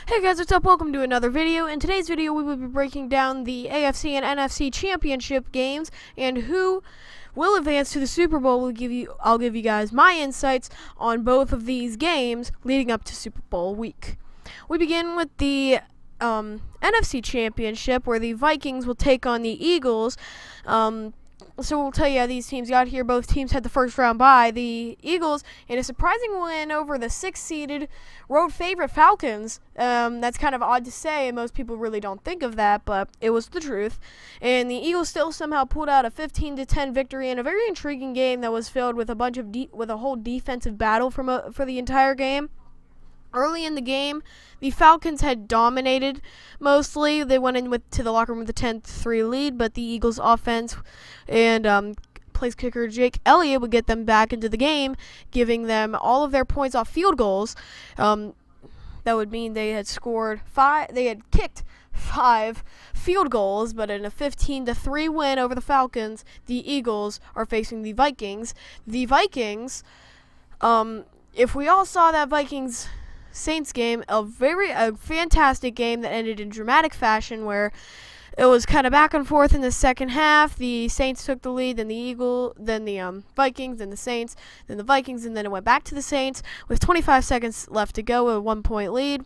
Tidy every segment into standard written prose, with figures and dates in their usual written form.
Hey guys, what's up? Welcome to another video. In today's video, we will be breaking down the AFC and NFC championship games and who will advance to the Super Bowl. I'll give you guys my insights on both of these games leading up to Super Bowl week. We begin with the NFC championship, where the Vikings will take on the Eagles. So we'll tell you how these teams got here. Both teams had the first round bye. The Eagles, in a surprising win over the 6th-seeded road favorite Falcons. That's kind of odd to say, and most people really don't think of that, but it was the truth. And the Eagles still somehow pulled out a 15-10 victory in a very intriguing game that was filled with a whole defensive battle for the entire game. Early in the game, the Falcons had dominated mostly. They went to the locker room with a 10-3 lead, but the Eagles' offense and place kicker Jake Elliott would get them back into the game, giving them all of their points off field goals. That would mean they had kicked 5 field goals, but in a 15-3 win over the Falcons, the Eagles are facing the Vikings. The Vikings, if we all saw that Vikings-Saints game, a fantastic game that ended in dramatic fashion, where it was kind of back and forth in the second half. The Saints took the lead, then the Vikings, then the Saints, then the Vikings, and then it went back to the Saints with 25 seconds left to go, a 1-point lead,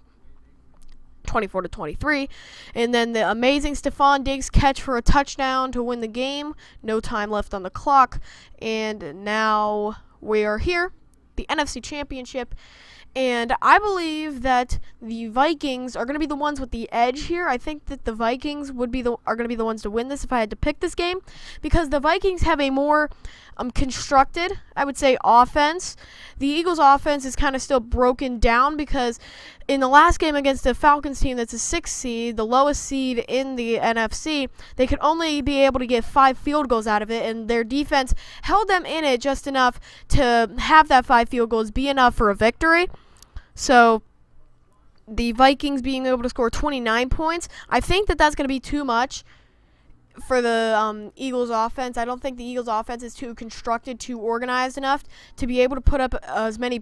24-23, and then the amazing Stephon Diggs catch for a touchdown to win the game. No time left on the clock, and now we are here, the NFC Championship. And I believe that the Vikings are going to be the ones with the edge here. I think that the Vikings are going to be the ones to win this if I had to pick this game, because the Vikings have a more constructed, I would say, offense. The Eagles' offense is kind of still broken down, because in the last game against the Falcons team that's a 6th seed, the lowest seed in the NFC, they could only be able to get 5 field goals out of it, and their defense held them in it just enough to have that 5 field goals be enough for a victory. So the Vikings being able to score 29 points, I think that that's going to be too much for the Eagles offense. I don't think the Eagles offense is too constructed, too organized enough to be able to put up as many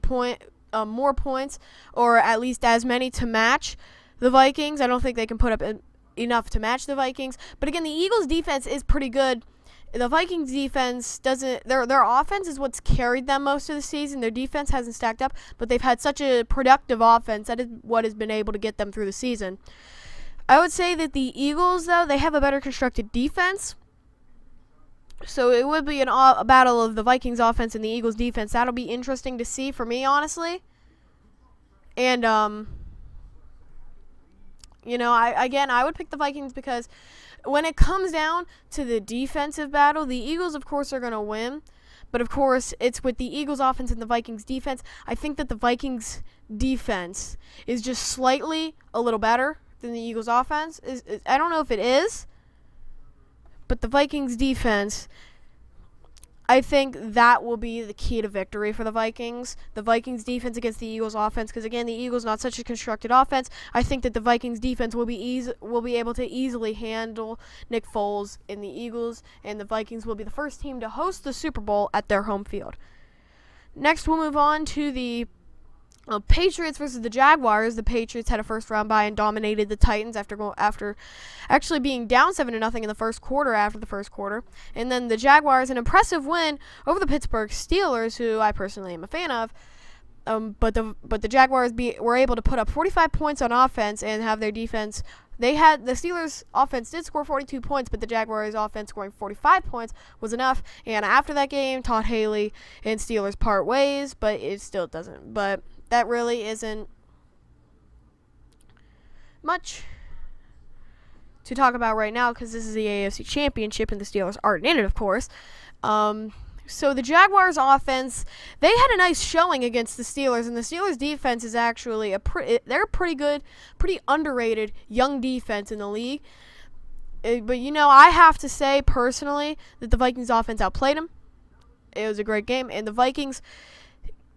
more points, or at least as many to match the Vikings. I don't think they can put up enough to match the Vikings. But again, the Eagles defense is pretty good. The Vikings defense doesn't. Their offense is what's carried them most of the season. Their defense hasn't stacked up, but they've had such a productive offense that is what has been able to get them through the season. I would say that the Eagles, though, they have a better constructed defense. So it would be a battle of the Vikings offense and the Eagles defense. That'll be interesting to see for me, honestly. And I would pick the Vikings, because when it comes down to the defensive battle, the Eagles, of course, are going to win. But, of course, it's with the Eagles offense and the Vikings defense. I think that the Vikings defense is just slightly a little better than the Eagles offense. I don't know if it is, but the Vikings defense, I think that will be the key to victory for the Vikings. The Vikings defense against the Eagles offense, because again, the Eagles not such a constructed offense. I think that the Vikings defense will be able to easily handle Nick Foles in the Eagles, and the Vikings will be the first team to host the Super Bowl at their home field. Next, we'll move on to the Patriots versus the Jaguars. The Patriots had a first round bye and dominated the Titans after actually being down 7-0 in the first quarter. After the first quarter, and then the Jaguars, an impressive win over the Pittsburgh Steelers, who I personally am a fan of. But the Jaguars were able to put up 45 points on offense and have their defense. The Steelers offense did score 42 points, but the Jaguars offense scoring 45 points was enough. And after that game, Todd Haley and Steelers part ways, but it still doesn't. But that really isn't much to talk about right now, because this is the AFC Championship and the Steelers aren't in it, of course. So the Jaguars offense, they had a nice showing against the Steelers, and the Steelers defense is actually they're pretty good, pretty underrated young defense in the league. But I have to say personally that the Vikings offense outplayed them. It was a great game, and the Vikings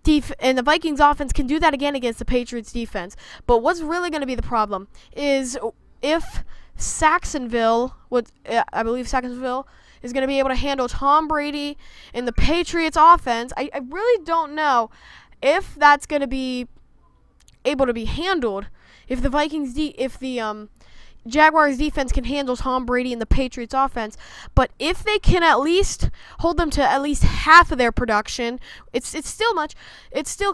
offense can do that again against the Patriots defense. But what's really going to be the problem is if Saxonville is going to be able to handle Tom Brady and the Patriots offense. I really don't know if that's going to be able to be handled, if the Jaguars defense can handle Tom Brady and the Patriots offense, but if they can at least hold them to at least half of their production, it's still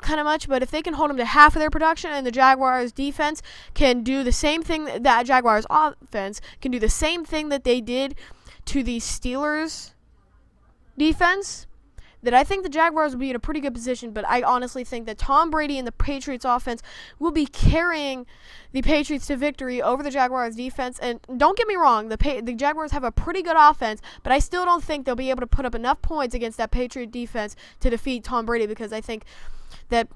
kind of much, but if they can hold them to half of their production and the Jaguars defense can do the same thing, that Jaguars offense can do the same thing that they did to the Steelers defense, that I think the Jaguars will be in a pretty good position. But I honestly think that Tom Brady and the Patriots offense will be carrying the Patriots to victory over the Jaguars defense. And don't get me wrong, the Jaguars have a pretty good offense, but I still don't think they'll be able to put up enough points against that Patriot defense to defeat Tom Brady, because I think that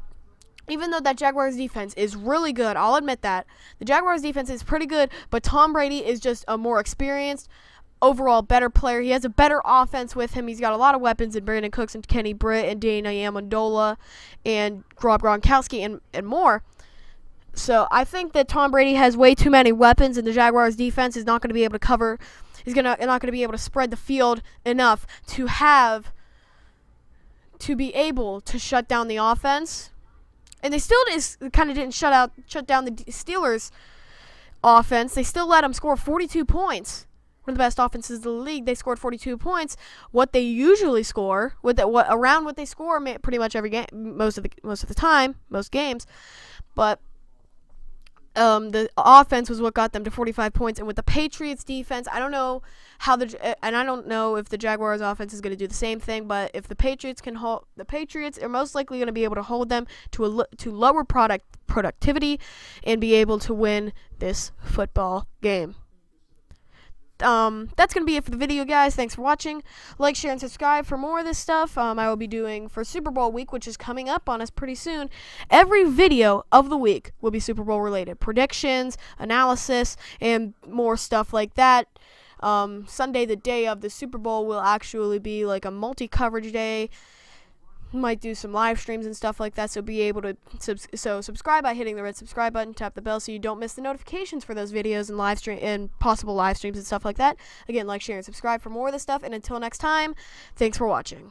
even though that Jaguars defense is really good, I'll admit that the Jaguars defense is pretty good, but Tom Brady is just a more experienced, overall better player. He has a better offense with him. He's got a lot of weapons in Brandon Cooks and Kenny Britt and Danny Amendola and Rob Gronkowski and more. So I think that Tom Brady has way too many weapons, and the Jaguars defense is not going to be able to cover. He's not going to be able to spread the field enough to be able to shut down the offense. And they still kind of didn't shut down the Steelers offense. They still let them score 42 points. One of the best offenses in the league. They scored 42 points. What they usually score, around what they score, pretty much every game, most of the time, most games. But the offense was what got them to 45 points. And with the Patriots defense, I don't know I don't know if the Jaguars offense is going to do the same thing. But if the Patriots can hold, the Patriots are most likely going to be able to hold them to lower productivity and be able to win this football game. That's going to be it for the video, guys. Thanks for watching. Like, share, and subscribe for more of this stuff. I will be doing for Super Bowl week, which is coming up on us pretty soon. Every video of the week will be Super Bowl related. Predictions, analysis, and more stuff like that. Sunday, the day of the Super Bowl, will actually be like a multi-coverage day. Might do some live streams and stuff like that, so be able to subscribe by hitting the red subscribe button, tap the bell so you don't miss the notifications for those videos and live stream and possible live streams and stuff like that. Again, like, share, and subscribe for more of this stuff, and until next time, thanks for watching.